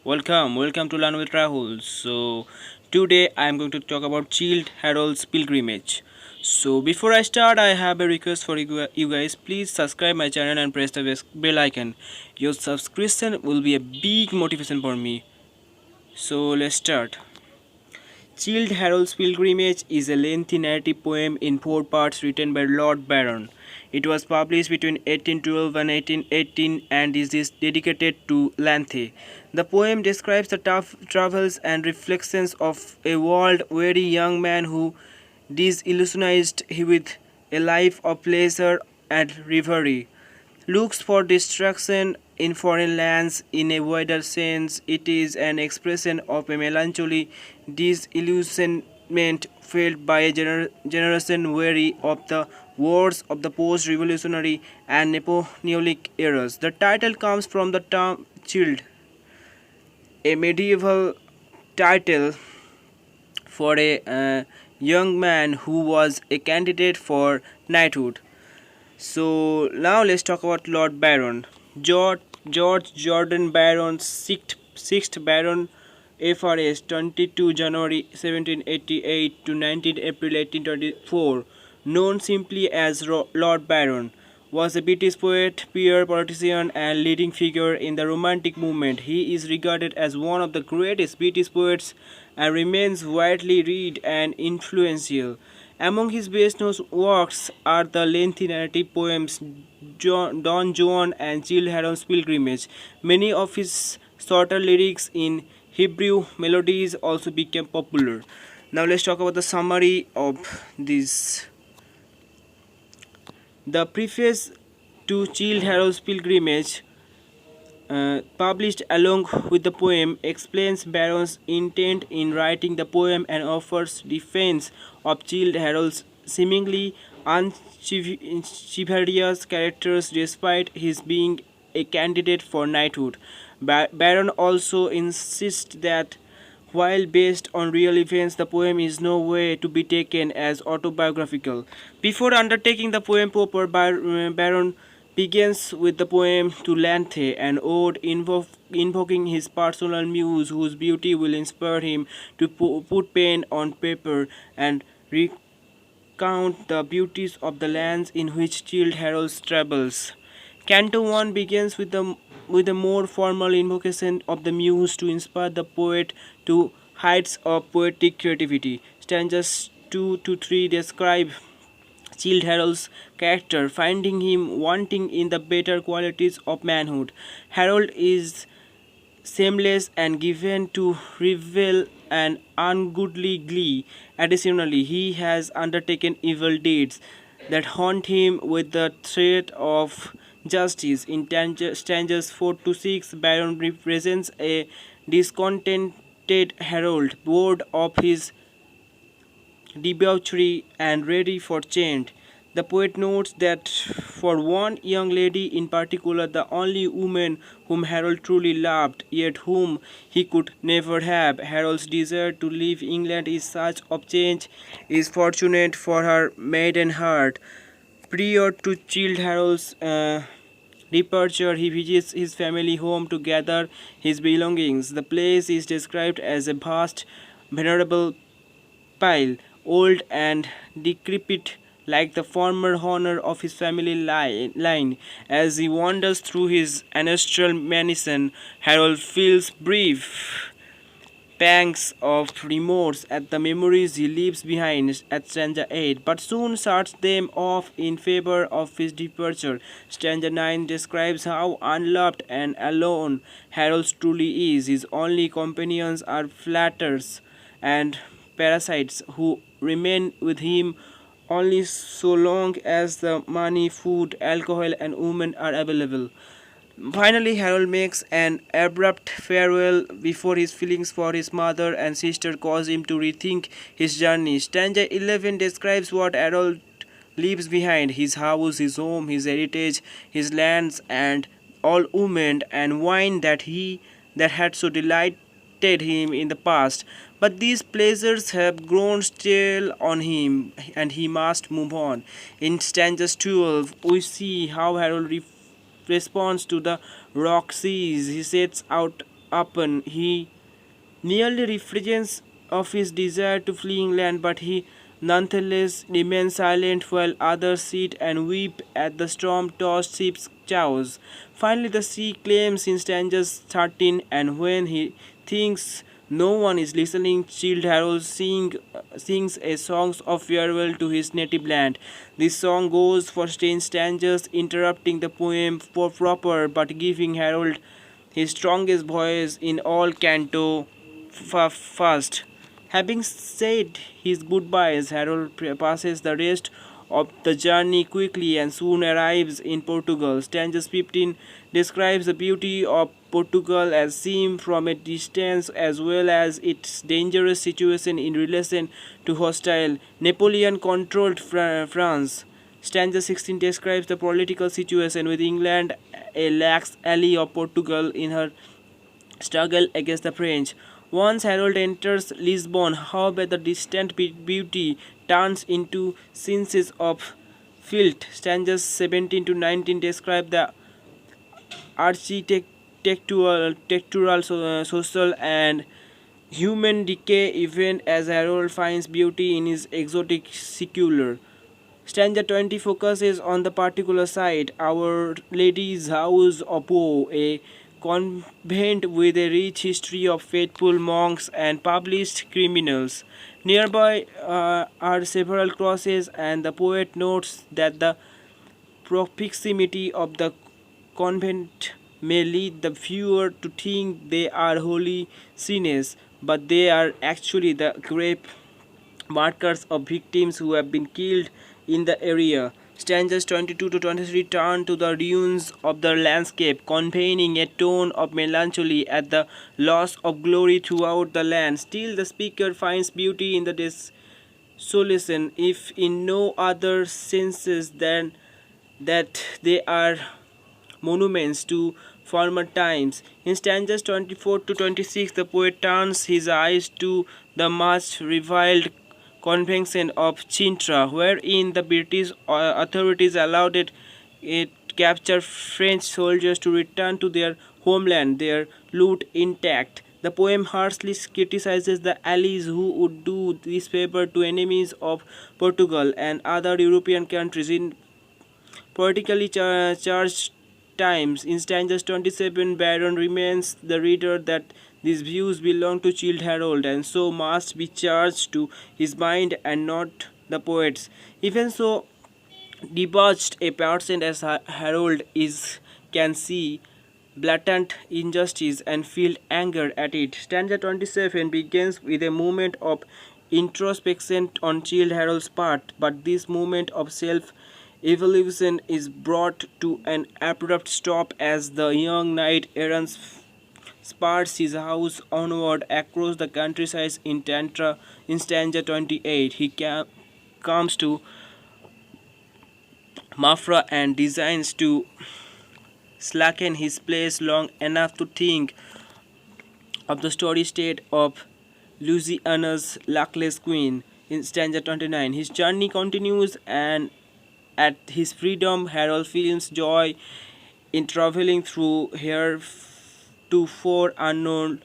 Welcome to Learn with Rahul. So, today I am going to talk about Childe Harolde's pilgrimage. So, before I start, I have a request for you guys. Please subscribe my channel and press the bell icon. Your subscription will be a big motivation for me. So, let's start. Childe Harold's Pilgrimage is a lengthy narrative poem in four parts written by Lord Byron. It was published between 1812 and 1818 and is dedicated to Lanthe. The poem describes the tough travels and reflections of a world-weary young man who disillusionized with a life of pleasure and revelry looks for distraction in foreign lands. In a wider sense, it is an expression of a melancholy disillusionment felt by a generation weary of the wars of the post-revolutionary and Napoleonic eras. The title comes from the term "chilled," a medieval title for a young man who was a candidate for knighthood. So now let's talk about Lord Byron. George Jordan Byron, sixth Baron, FRS 22 January 1788 to 19 April 1824, known simply as Lord Byron, was a British poet, peer, politician, and leading figure in the Romantic movement. He is regarded as one of the greatest British poets and remains widely read and influential. Among his best known works are the lengthy narrative poems Don Juan and Childe Harold's Pilgrimage. Many of his shorter lyrics in Hebrew melodies also became popular. Now let's talk about the summary of this. The preface to Childe Harold's Pilgrimage, published along with the poem, explains Byron's intent in writing the poem and offers defense of Childe Harold's seemingly unchivalrous characters despite his being a candidate for knighthood. Byron also insists that while based on real events, the poem is no way to be taken as autobiographical. Before undertaking the poem proper, Byron begins with the poem to Lanthe, an ode invoking his personal muse whose beauty will inspire him to put pen on paper and recount the beauties of the lands in which Childe Harold travels. Canto 1 begins with a more formal invocation of the muse to inspire the poet to heights of poetic creativity. Stanzas 2 to 3 describe Childe Harold's character, finding him wanting in the better qualities of manhood. Harold is shameless and given to revel and ungodly glee. Additionally, he has undertaken evil deeds that haunt him with the threat of justice. In stanzas 4 to 6, Byron represents a discontented Harold, bored of his debauchery and ready for change. The poet notes that for one young lady in particular, the only woman whom Harold truly loved, yet whom he could never have, Harold's desire to leave England is such of change is fortunate for her maiden heart. Prior to Childe Harold's departure, he visits his family home to gather his belongings. The place is described as a vast, venerable pile, old and decrepit like the former honor of his family line. As he wanders through his ancestral mansion, Harold feels brief pangs of remorse at the memories he leaves behind at stanza 8, but soon shuts them off in favor of his departure. Stanza 9 describes how unloved and alone Harold truly is. His only companions are flatters and parasites who remain with him only so long as the money, food, alcohol, and women are available. Finally, Harold makes an abrupt farewell before his feelings for his mother and sister cause him to rethink his journey. Stanza 11 describes what Harold leaves behind: his house, his home, his heritage, his lands, and all women and wine that had so delighted him in the past. But these pleasures have grown stale on him, and he must move on. In stanzas 12, we see how Harold responds to the rock seas. He sets out upon. He nearly refrains of his desire to flee England, but he nonetheless remains silent while others sit and weep at the storm-tossed ship's chaos. Finally, the sea claims in stanzas 13, and when he thinks no one is listening, Childe Harold sings a song of farewell to his native land. This song goes for 10 stanzas, interrupting the poem for proper but giving Harold his strongest voice in all canto first. Having said his goodbyes, Harold passes the rest of the journey quickly and soon arrives in Portugal. Stanza 15 describes the beauty of Portugal as seen from a distance as well as its dangerous situation in relation to hostile Napoleon controlled France. Stanza 16 describes the political situation with England, a lax ally of Portugal in her struggle against the French. Once Harold enters Lisbon, however, the distant beauty turns into scenes of filth. Stanzas 17 to 19 describe the architectural, social, and human decay even as Harold finds beauty in his exotic secular. Stanza 20 focuses on the particular site, Our Lady's House of Woe, a convent with a rich history of faithful monks and published criminals. Nearby are several crosses, and the poet notes that the proximity of the convent may lead the viewer to think they are holy scenes, but they are actually the grave markers of victims who have been killed in the area. Stanzas 22 to 23 turn to the ruins of the landscape, conveying a tone of melancholy at the loss of glory throughout the land. Still, the speaker finds beauty in the desolation, if in no other senses than that they are monuments to former times. In stanzas 24 to 26, the poet turns his eyes to the much reviled Convention of Cintra, wherein the British authorities allowed it capture French soldiers to return to their homeland, their loot intact. The poem harshly criticizes the allies who would do this favor to enemies of Portugal and other European countries in politically charged times. In stanzas 27, Byron reminds the reader that these views belong to Childe Harold and so must be charged to his mind and not the poet's. Even so debauched a person as Harold is can see blatant injustice and feel anger at it. Stanza 27 begins with a moment of introspection on Childe Harold's part, but this moment of self evolution is brought to an abrupt stop as the young knight errant spurs his house onward across the countryside in stanza 28. He comes to Mafra and designs to slacken his pace long enough to think of the story state of Louisiana's luckless queen. In stanza 29, his journey continues, and at his freedom, Harold feels joy in traveling through here to four unknown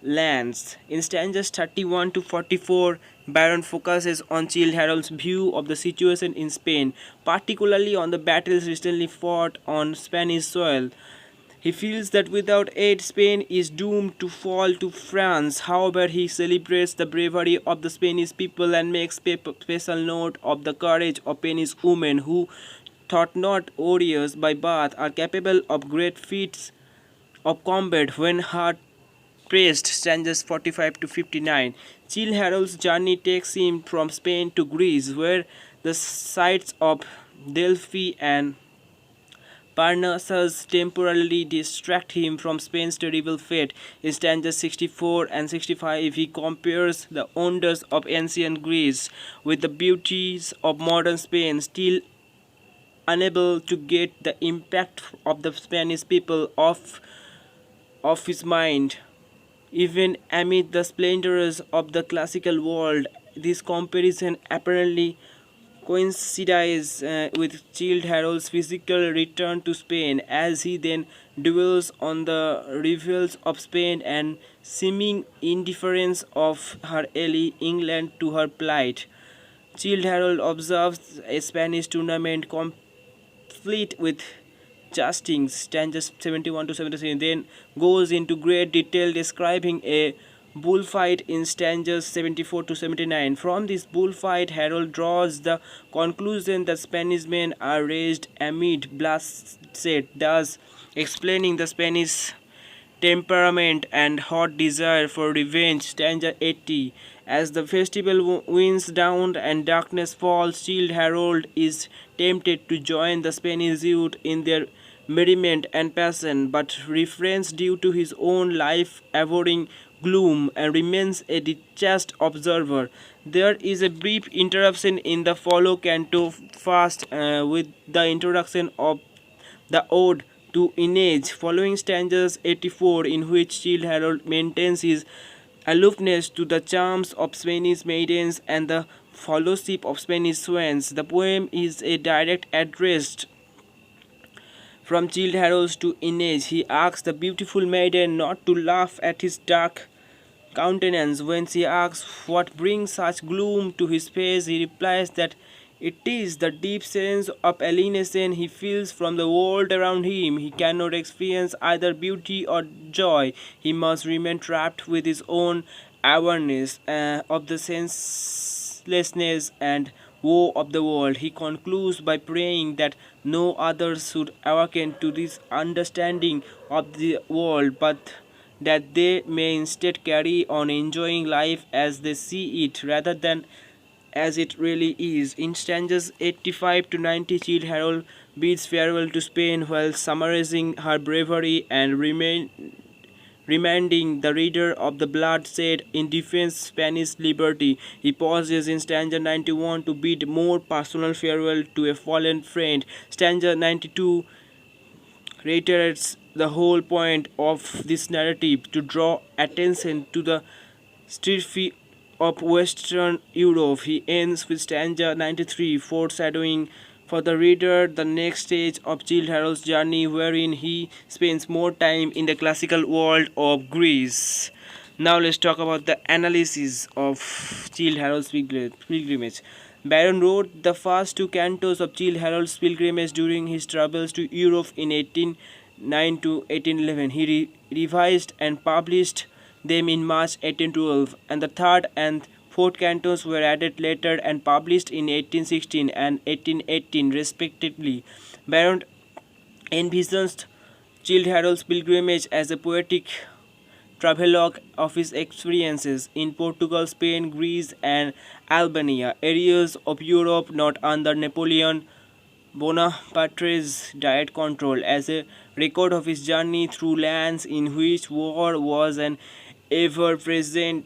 lands. In stanzas 31 to 44, Byron focuses on Childe Harold's view of the situation in Spain, particularly on the battles recently fought on Spanish soil. He feels that without aid, Spain is doomed to fall to France. However, he celebrates the bravery of the Spanish people and makes special note of the courage of Spanish women who, thought not warriors by birth, are capable of great feats of combat when hard pressed. Stanzas 45 to 59. Childe Harold's journey takes him from Spain to Greece, where the sites of Delphi and Parnassus temporarily distract him from Spain's terrible fate. In stanzas 64 and 65, he compares the wonders of ancient Greece with the beauties of modern Spain, still unable to get the impact of the Spanish people off his mind. Even amid the splendors of the classical world, this comparison apparently coincides with Childe Harold's physical return to Spain, as he then dwells on the revels of Spain and seeming indifference of her ally England to her plight. Childe Harold observes a Spanish tournament complete with Justings, stanzas 71 to 73, then goes into great detail describing a bullfight in stanzas 74 to 79. From this bullfight, Harold draws the conclusion that Spanish men are raised amid bloodshed, thus explaining the Spanish temperament and hot desire for revenge. Stanza 80. As the festival winds down and darkness falls, Childe Harold is tempted to join the Spanish youth in their merriment and passion, but refrains due to his own life abhorring gloom and remains a detached observer. There is a brief interruption in the follow canto fast with the introduction of the ode to Inez, following stanzas 84, in which Childe Harold maintains his aloofness to the charms of Spanish maidens and the fellowship of Spanish swans. The poem is a direct address from Childe Harold to Inez. He asks the beautiful maiden not to laugh at his dark countenance. When she asks what brings such gloom to his face, he replies that it is the deep sense of alienation he feels from the world around him. He cannot experience either beauty or joy. He must remain trapped with his own awareness of the senselessness and woe of the world. He concludes by praying that no others should awaken to this understanding of the world, but that they may instead carry on enjoying life as they see it rather than as it really is. In stanzas 85 to 90, Childe Harold bids farewell to Spain while summarizing her bravery and reminding the reader of the bloodshed in defense of Spanish liberty. He pauses in stanza 91 to bid more personal farewell to a fallen friend. Stanza 92 reiterates the whole point of this narrative, to draw attention to the strophe of Western Europe. He ends with stanza 93, foreshadowing for the reader the next stage of Childe Harold's journey, wherein he spends more time in the classical world of Greece. Now let's talk about the analysis of Childe Harold's pilgrimage. Byron wrote the first two cantos of Childe Harold's pilgrimage during his travels to Europe in 1809 to 1811. He revised and published them in March 1812, and the third and fourth cantos were added later and published in 1816 and 1818 respectively. Byron envisaged Childe Harold's pilgrimage as a poetic travelogue of his experiences in Portugal, Spain, Greece, and Albania, areas of Europe not under Napoleon Bonaparte's direct control, as a record of his journey through lands in which war was an ever-present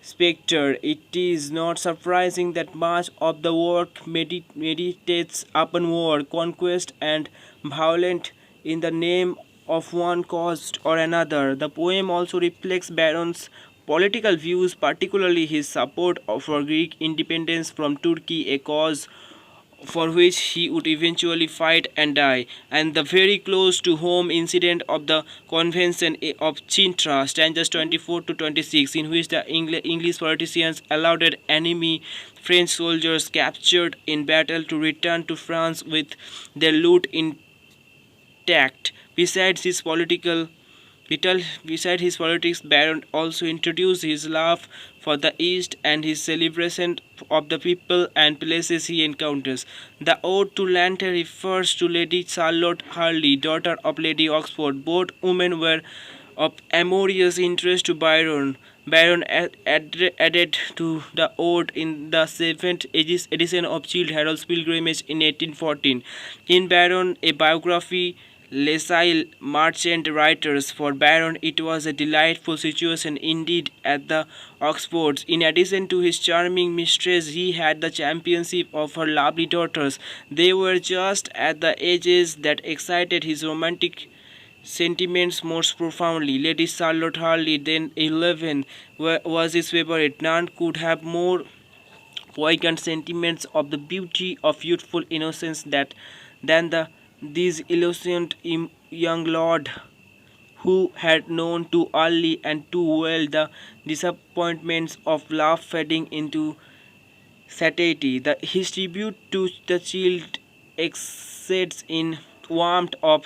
spectre. It is not surprising that much of the work meditates upon war, conquest, and violence in the name of one cause or another. The poem also reflects Byron's political views, particularly his support for Greek independence from Turkey, a cause for which he would eventually fight and die, and the very close to home incident of the Convention of Cintra, stanzas 24 to 26, in which the English politicians allowed enemy French soldiers captured in battle to return to France with their loot intact. Besides his politics, Byron also introduced his love for the East and his celebration of the people and places he encounters. The Ode to Lante refers to Lady Charlotte Harley, daughter of Lady Oxford. Both women were of amorous interest to Byron. Byron added to the ode in the seventh edition of Childe Harold's Pilgrimage in 1814. In Byron, a biography, Les Isles Merchant Writers. For Byron, it was a delightful situation indeed at the Oxfords. In addition to his charming mistress, he had the championship of her lovely daughters. They were just at the ages that excited his romantic sentiments most profoundly. Lady Charlotte Harley, then 11, was his favorite. None could have more poignant sentiments of the beauty of youthful innocence that than the these innocent young lord who had known too early and too well the disappointments of love fading into satiety. His tribute to the child exceeds in warmth of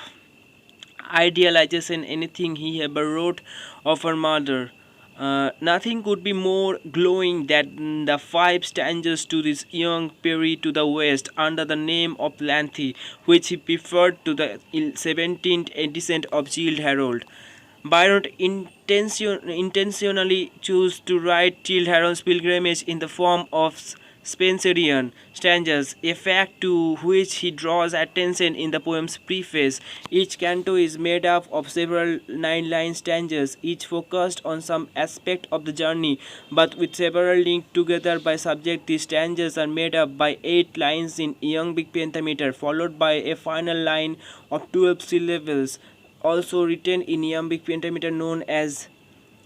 idealization anything he ever wrote of her mother. Nothing could be more glowing than the five stanzas to this young Peri to the west under the name of Lanthe, which he preferred to the 17th edition of Childe Harold. Byron intentionally chose to write Childe Harold's pilgrimage in the form of Spenserian stanzas, a fact to which he draws attention in the poem's preface. Each canto is made up of several nine-line stanzas, each focused on some aspect of the journey, but with several linked together by subject. These stanzas are made up by 8 lines in iambic pentameter, followed by a final line of 12 syllables, also written in iambic pentameter known as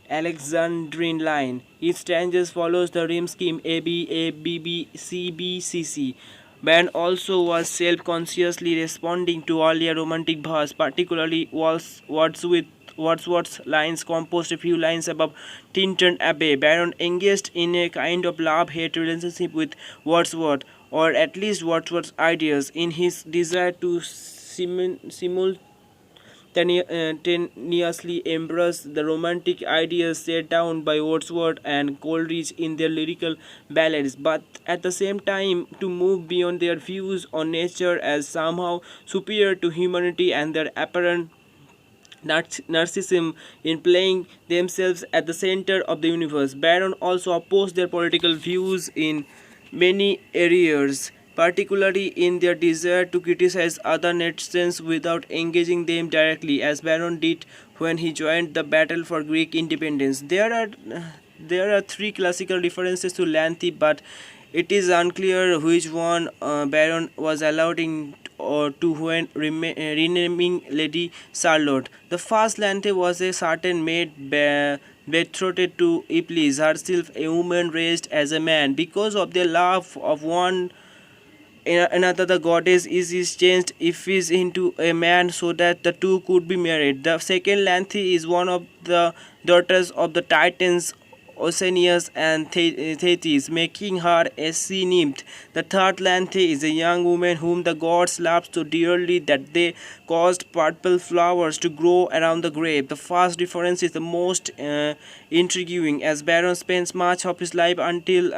Alexandrine line. Each stanza follows the rhyme scheme A B A B B C B C C. Band also was self-consciously responding to earlier romantic verse, particularly Wordsworth's lines composed a few lines above Tintern Abbey. Byron engaged in a kind of love-hate relationship with Wordsworth, or at least Wordsworth's ideas, in his desire to simultaneously embrace the romantic ideas set down by Wordsworth and Coleridge in their lyrical ballads, but at the same time to move beyond their views on nature as somehow superior to humanity and their apparent narcissism in playing themselves at the center of the universe. Byron also opposed their political views in many areas, particularly in their desire to criticize other nations without engaging them directly, as Byron did when he joined the battle for Greek independence. There are three classical references to Lanthe, but it is unclear which one Byron was allowed in or to when renaming Lady Charlotte. The first Lanthe was a certain maid betrothed to Iblis, herself a woman raised as a man. Because of their love of one another, the goddess is changed Ephes into a man so that the two could be married. The second Lanthe is one of the daughters of the Titans Oceanus and Thetis, making her a sea nymph. The third Lanthe is a young woman whom the gods loved so dearly that they caused purple flowers to grow around the grave. The first reference is the most intriguing, as Byron spends much of his life until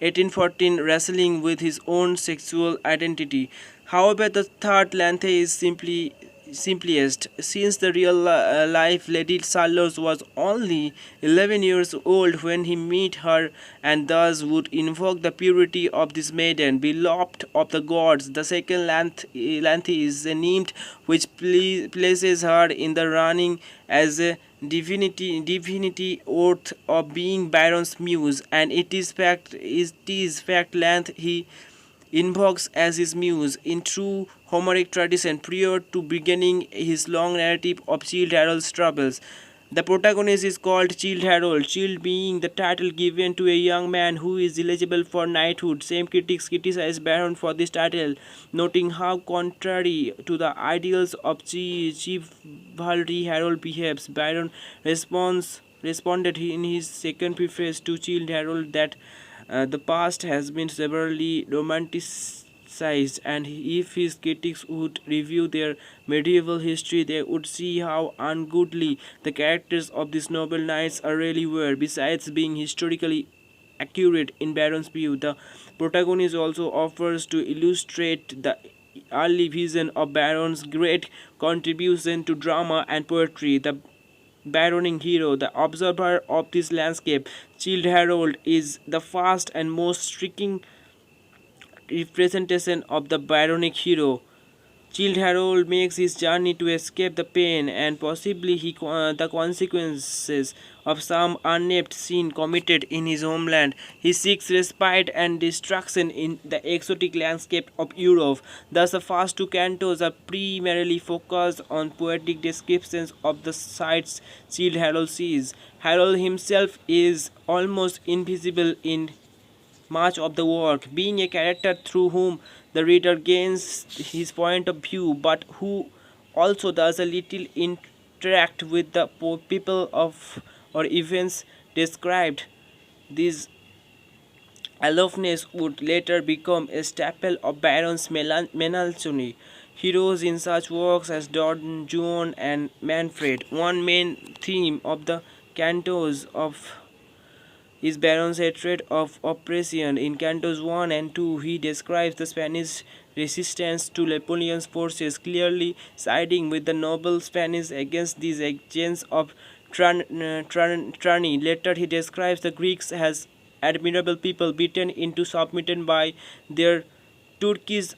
1814 wrestling with his own sexual identity. However, the third Lanthe is simplest, since the real life Lady Charlotte was only 11 years old when he met her, and thus would invoke the purity of this maiden, beloved of the gods. The second Lanthe is a nymph which places her in the running as a divinity worth of being Byron's muse, and it is fact Lanthe he invokes as his muse in true Homeric tradition prior to beginning his long narrative of Childe Harold's troubles. The protagonist is called Childe Harold, Childe being the title given to a young man who is eligible for knighthood. Some critics criticize Byron for this title, noting how contrary to the ideals of chivalry Harold behaves. Byron responded in his second preface to Childe Harold that the past has been severely romanticized, and if his critics would review their medieval history, they would see how ungoodly the characters of these noble knights are really were. Besides being historically accurate in Byron's view, the protagonist also offers to illustrate the early vision of Byron's great contribution to drama and poetry. The Byronic hero, the observer of this landscape, Childe Harold, is the first and most striking representation of the Byronic hero. Childe Harold makes his journey to escape the pain and possibly the consequences of some unnamed sin committed in his homeland. He seeks respite and distraction in the exotic landscape of Europe. Thus, the first two cantos are primarily focused on poetic descriptions of the sights Childe Harold sees. Harold himself is almost invisible in much of the work, being a character through whom the reader gains his point of view, but who also does a little interact with the people of or events described. This aloofness would later become a staple of Byron's melancholy. Heroes in such works as Don Juan and Manfred. One main theme of the cantos of is Byron's hatred of oppression. In Cantos 1 and 2, he describes the Spanish resistance to Napoleon's forces, clearly siding with the noble Spanish against these agents of tyranny. Later, he describes the Greeks as admirable people beaten into submission by their Turkish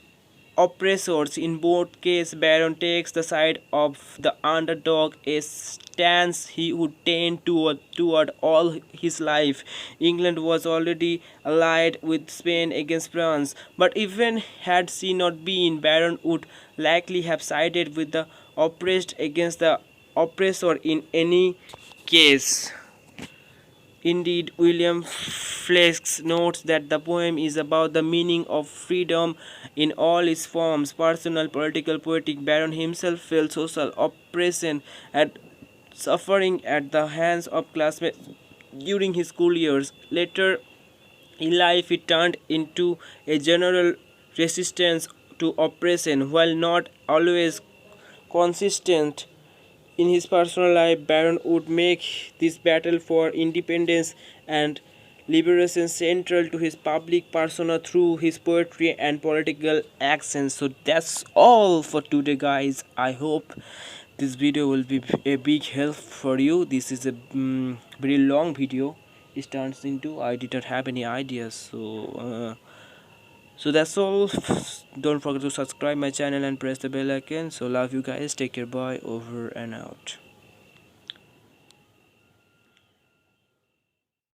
oppressors. In both cases, Byron takes the side of the underdog, a stance he would tend toward all his life. England was already allied with Spain against France, but even had she not been, Byron would likely have sided with the oppressed against the oppressor in any case. Indeed, William Flex notes that the poem is about the meaning of freedom in all its forms personal, political, poetic. Byron himself felt social oppression and suffering at the hands of classmates during his school years. Later in life, it turned into a general resistance to oppression, while not always consistent in his personal life. Byron would make this battle for independence and liberation central to his public persona through his poetry and political actions. So that's all for today, guys. I hope this video will be a big help for you. This is a very long video. It turns into I didn't have any ideas. So that's all. Don't forget to subscribe my channel and press the bell icon. So love you guys. Take care. Bye. Over and out.